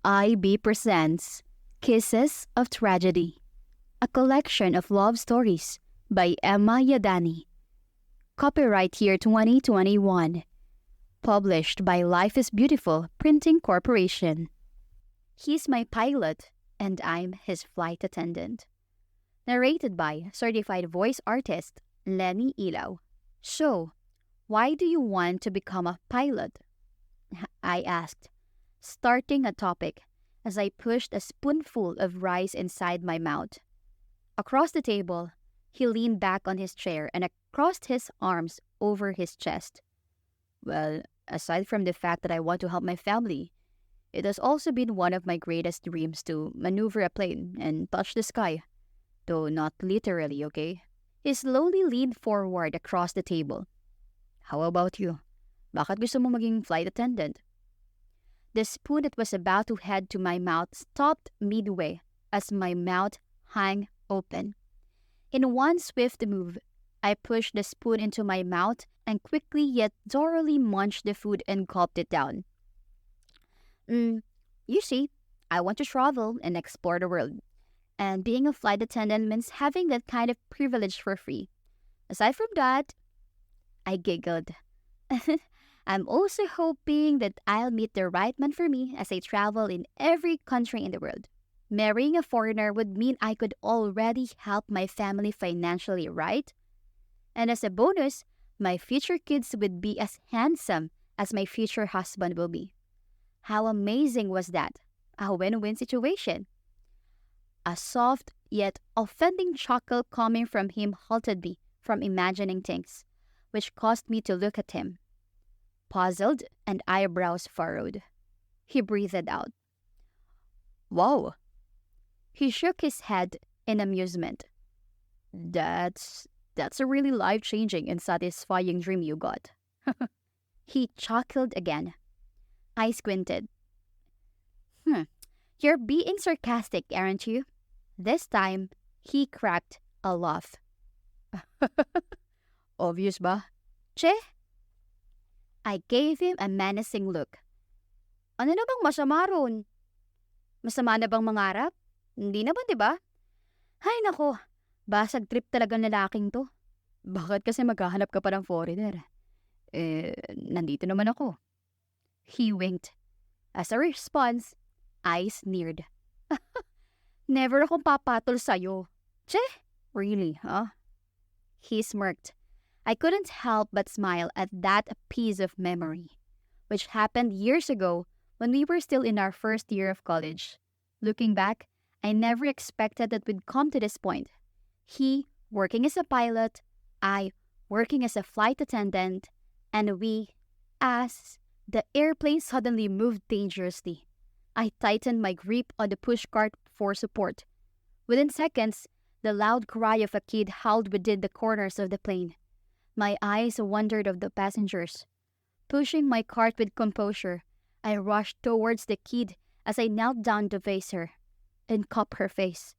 WIB presents Kisses of Tragedy, a collection of love stories by Emma Yadani. Copyright year 2021. Published by Life is Beautiful Printing Corporation. He's my pilot, and I'm his flight attendant. Narrated by certified voice artist Lenny Ilaw. So, why do you want to become a pilot? I asked, starting a topic as I pushed a spoonful of rice inside my mouth. Across the table, he leaned back on his chair and crossed his arms over his chest. Well, aside from the fact that I want to help my family, it has also been one of my greatest dreams to maneuver a plane and touch the sky. Though not literally, okay? He slowly leaned forward across the table. How about you? Bakit gusto mo maging flight attendant? The spoon that was about to head to my mouth stopped midway as my mouth hung open. In one swift move, I pushed the spoon into my mouth and quickly yet thoroughly munched the food and gulped it down. You see, I want to travel and explore the world. And being a flight attendant means having that kind of privilege for free. Aside from that, I giggled. I'm also hoping that I'll meet the right man for me as I travel in every country in the world. Marrying a foreigner would mean I could already help my family financially, right? And as a bonus, my future kids would be as handsome as my future husband will be. How amazing was that? A win-win situation. A soft yet offending chuckle coming from him halted me from imagining things, which caused me to look at him. Puzzled and eyebrows furrowed. He breathed out. Wow! He shook his head in amusement. That's a really life-changing and satisfying dream you got. He chuckled again. I squinted. You're being sarcastic, aren't you? This time, he cracked a laugh. Obvious ba? Che? I gave him a menacing look. Ano na bang masama ron? Masama na bang mangarap? Hindi naman, di ba? Ay nako, basag trip talaga ng lalaking to. Bakit kasi maghahanap ka pa ng foreigner? Nandito naman ako. He winked. As a response, I sneered. Never akong papatol sa'yo. Che? Really, huh? He smirked. I couldn't help but smile at that piece of memory, which happened years ago when we were still in our first year of college. Looking back, I never expected that we'd come to this point. He working as a pilot, I working as a flight attendant, and we, as the airplane suddenly moved dangerously. I tightened my grip on the pushcart for support. Within seconds, the loud cry of a kid howled within the corners of the plane. My eyes wandered of the passengers. Pushing my cart with composure, I rushed towards the kid as I knelt down to face her and cupped her face.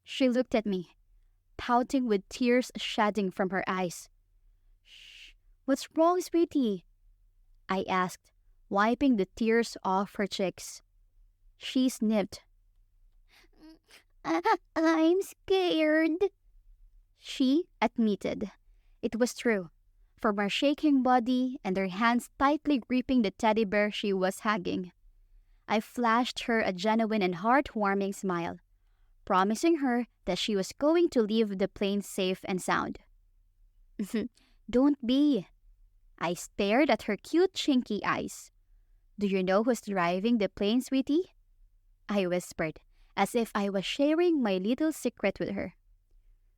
She looked at me, pouting with tears shedding from her eyes. Shh, what's wrong, sweetie? I asked, wiping the tears off her cheeks. She sniffed. I'm scared, she admitted. It was true, from her shaking body and her hands tightly gripping the teddy bear she was hugging. I flashed her a genuine and heartwarming smile, promising her that she was going to leave the plane safe and sound. Don't be. I stared at her cute chinky eyes. Do you know who's driving the plane, sweetie? I whispered, as if I was sharing my little secret with her.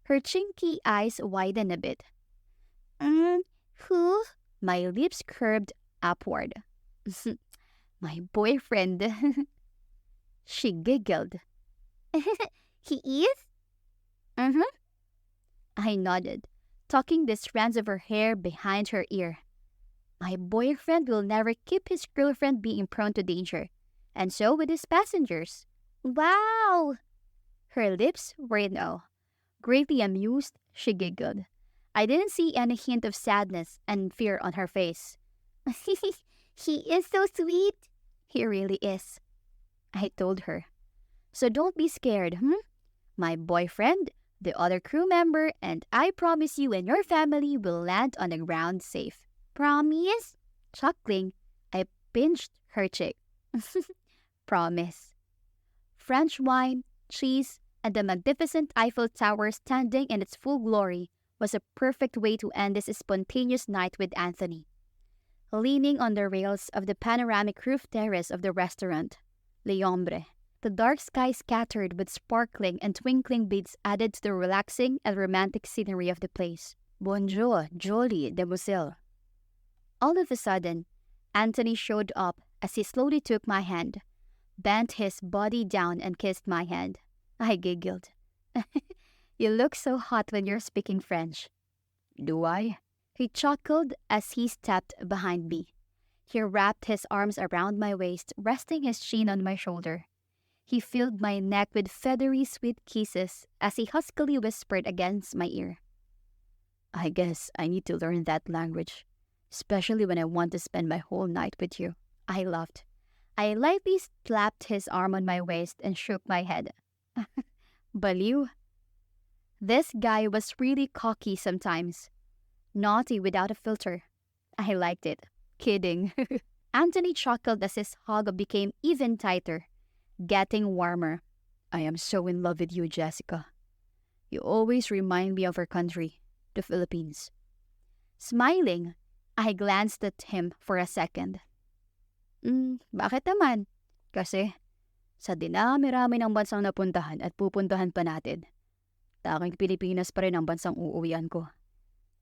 Her chinky eyes widened a bit. Who? My lips curved upward. My boyfriend. She giggled. He is? I nodded, tucking the strands of her hair behind her ear. My boyfriend will never keep his girlfriend being prone to danger, and so with his passengers. Wow! Her lips were in awe. Greatly amused, she giggled. I didn't see any hint of sadness and fear on her face. He is so sweet. He really is. I told her. So don't be scared, My boyfriend, the other crew member, and I promise you and your family will land on the ground safe. Promise? Chuckling, I pinched her cheek. Promise. French wine, cheese, and the magnificent Eiffel Tower standing in its full glory was a perfect way to end this spontaneous night with Anthony. Leaning on the rails of the panoramic roof terrace of the restaurant, Le Hombre, the dark sky scattered with sparkling and twinkling beads added to the relaxing and romantic scenery of the place. Bonjour, jolie demoiselle. All of a sudden, Anthony showed up as he slowly took my hand, bent his body down and kissed my hand. I giggled. You look so hot when you're speaking French. Do I? He chuckled as he stepped behind me. He wrapped his arms around my waist, resting his chin on my shoulder. He filled my neck with feathery sweet kisses as he huskily whispered against my ear. I guess I need to learn that language, especially when I want to spend my whole night with you. I laughed. I lightly slapped his arm on my waist and shook my head. Baliw. This guy was really cocky sometimes. Naughty without a filter. I liked it. Kidding. Anthony chuckled as his hug became even tighter, getting warmer. I am so in love with you, Jessica. You always remind me of our country, the Philippines. Smiling, I glanced at him for a second. Bakit naman? Kasi, sa dinami-rami ng bansang napuntahan at pupuntahan pa natin, tanging Pilipinas pa rin ang bansang uuwian ko.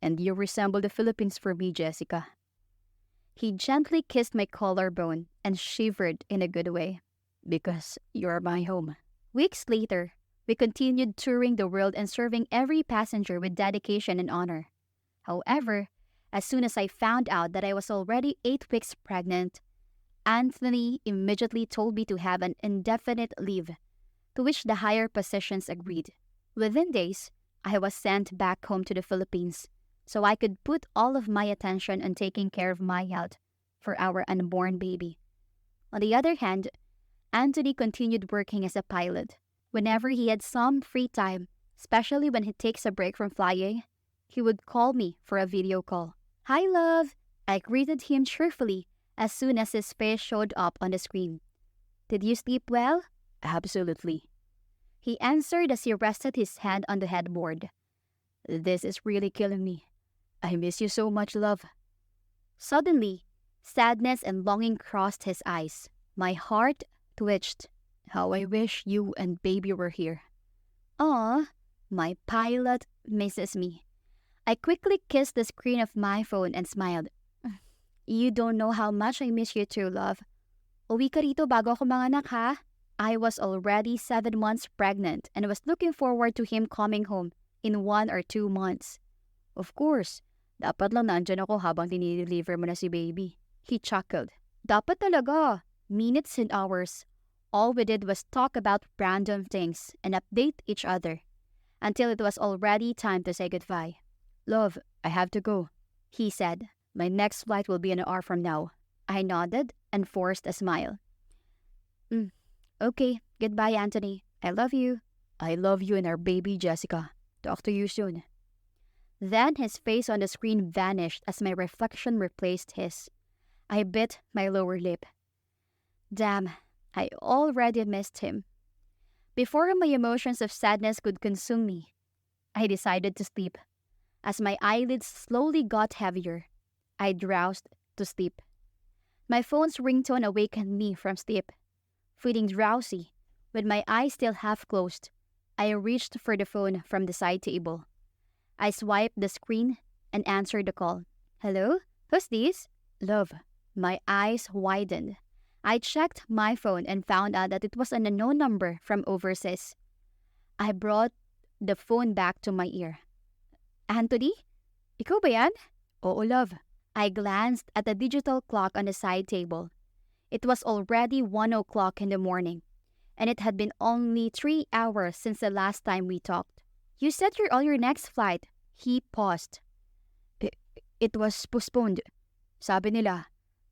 And you resemble the Philippines for me, Jessica. He gently kissed my collarbone and shivered in a good way. Because you're my home. Weeks later, we continued touring the world and serving every passenger with dedication and honor. However, as soon as I found out that I was already 8 weeks pregnant, Anthony immediately told me to have an indefinite leave, to which the higher positions agreed. Within days, I was sent back home to the Philippines, so I could put all of my attention on taking care of my health for our unborn baby. On the other hand, Anthony continued working as a pilot. Whenever he had some free time, especially when he takes a break from flying, he would call me for a video call. Hi, love! I greeted him cheerfully as soon as his face showed up on the screen. Did you sleep well? Absolutely. He answered as he rested his hand on the headboard. This is really killing me. I miss you so much, love. Suddenly, sadness and longing crossed his eyes. My heart twitched. How I wish you and baby were here. Aw, my pilot misses me. I quickly kissed the screen of my phone and smiled. You don't know how much I miss you too, love. Uwi ka rito bago ako manganak, ha? I was already 7 months pregnant and was looking forward to him coming home in 1 or 2 months. Of course, dapat lang nandyan ako habang dinideliver mo na si baby. He chuckled. Dapat talaga. Minutes and hours. All we did was talk about random things and update each other until it was already time to say goodbye. Love, I have to go, he said. My next flight will be an hour from now. I nodded and forced a smile. Okay, goodbye, Anthony. I love you. I love you and our baby, Jessica. Talk to you soon. Then his face on the screen vanished as my reflection replaced his. I bit my lower lip. Damn, I already missed him. Before my emotions of sadness could consume me, I decided to sleep. As my eyelids slowly got heavier, I drowsed to sleep. My phone's ringtone awakened me from sleep. Feeling drowsy, with my eyes still half closed, I reached for the phone from the side table. I swiped the screen and answered the call. Hello? Who's this? Love. My eyes widened. I checked my phone and found out that it was an unknown number from overseas. I brought the phone back to my ear. Anthony? Ikaw ba yan? Oo, love. I glanced at the digital clock on the side table. It was already 1 o'clock in the morning, and it had been only 3 hours since the last time we talked. You said you're on your next flight. He paused. It was postponed. Sabi nila,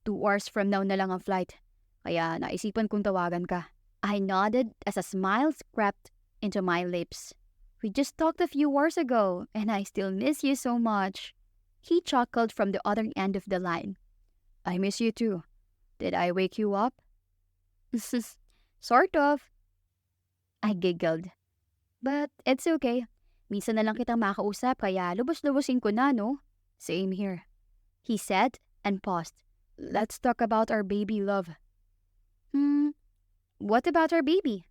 2 hours from now na lang ang flight. Kaya naisipan kong tawagan ka. I nodded as a smile crept into my lips. We just talked a few hours ago, and I still miss you so much. He chuckled from the other end of the line. I miss you too. Did I wake you up? Sort of. I giggled. But it's okay. Minsan na lang kitang makausap kaya lubos-lubosin ko na, no? Same here. He said and paused. Let's talk about our baby love. What about our baby?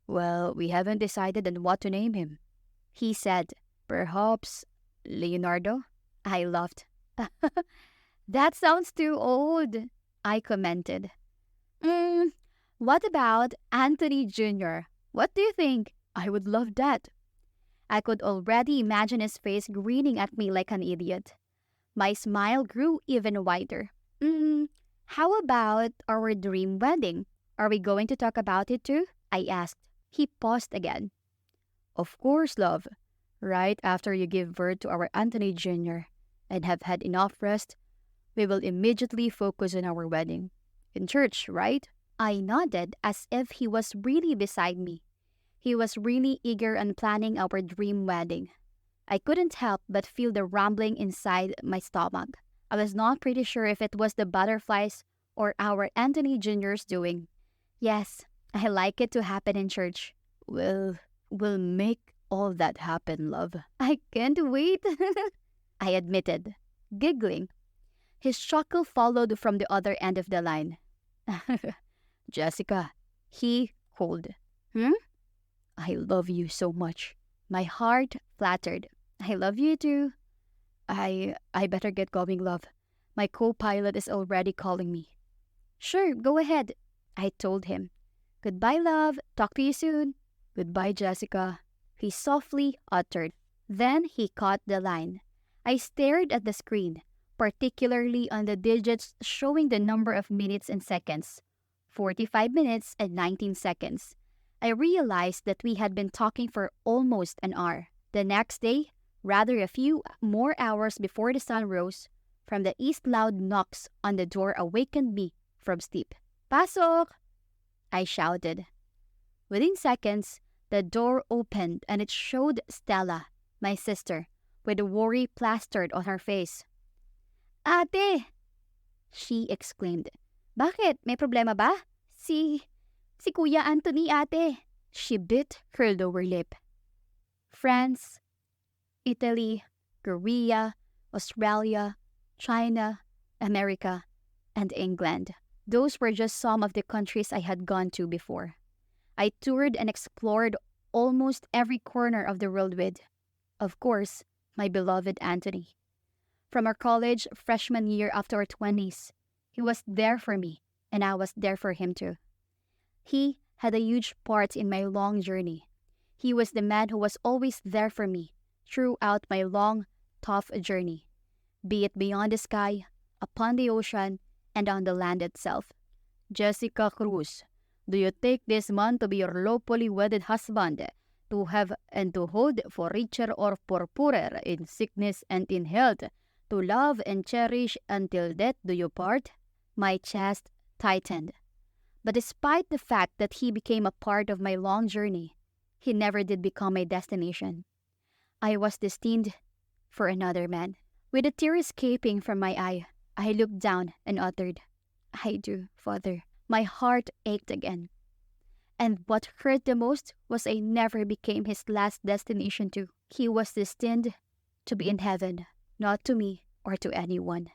Well, we haven't decided on what to name him. He said, perhaps Leonardo? I laughed. That sounds too old, I commented. What about Anthony Jr.? What do you think? I would love that. I could already imagine his face grinning at me like an idiot. My smile grew even wider. How about our dream wedding? Are we going to talk about it too? I asked. He paused again. Of course, love. Right after you give birth to our Anthony Jr. and have had enough rest, we will immediately focus on our wedding. In church, right? I nodded as if he was really beside me. He was really eager on planning our dream wedding. I couldn't help but feel the rumbling inside my stomach. I was not pretty sure if it was the butterflies or our Anthony Jr.'s doing. Yes, I like it to happen in church. We'll make all that happen, love. I can't wait, I admitted, giggling. His chuckle followed from the other end of the line. Jessica, he called. I love you so much. My heart flattered. I love you too. I better get going, love. My co-pilot is already calling me. Sure, go ahead, I told him. Goodbye, love. Talk to you soon. Goodbye, Jessica, he softly uttered. Then he caught the line. I stared at the screen, particularly on the digits showing the number of minutes and seconds. 45 minutes and 19 seconds. I realized that we had been talking for almost an hour. The next day, rather a few more hours before the sun rose, from the east loud knocks on the door awakened me from sleep. Pasok! I shouted. Within seconds, the door opened and it showed Stella, my sister, with worry plastered on her face. Ate! She exclaimed. Bakit? May problema ba? Si Kuya Anthony, ate. She bit her lower lip. France, Italy, Korea, Australia, China, America, and England. Those were just some of the countries I had gone to before. I toured and explored almost every corner of the world with, of course, my beloved Anthony. From our college freshman year after our 20s, he was there for me, and I was there for him too. He had a huge part in my long journey. He was the man who was always there for me throughout my long, tough journey, be it beyond the sky, upon the ocean, and on the land itself. Jessica Cruz, do you take this man to be your lawfully wedded husband, to have and to hold for richer or for poorer, in sickness and in health, to love and cherish until death do you part? My chest tightened. But despite the fact that he became a part of my long journey, he never did become my destination. I was destined for another man. With a tear escaping from my eye, I looked down and uttered, I do, Father. My heart ached again. And what hurt the most was I never became his last destination too. He was destined to be in heaven, not to me or to anyone.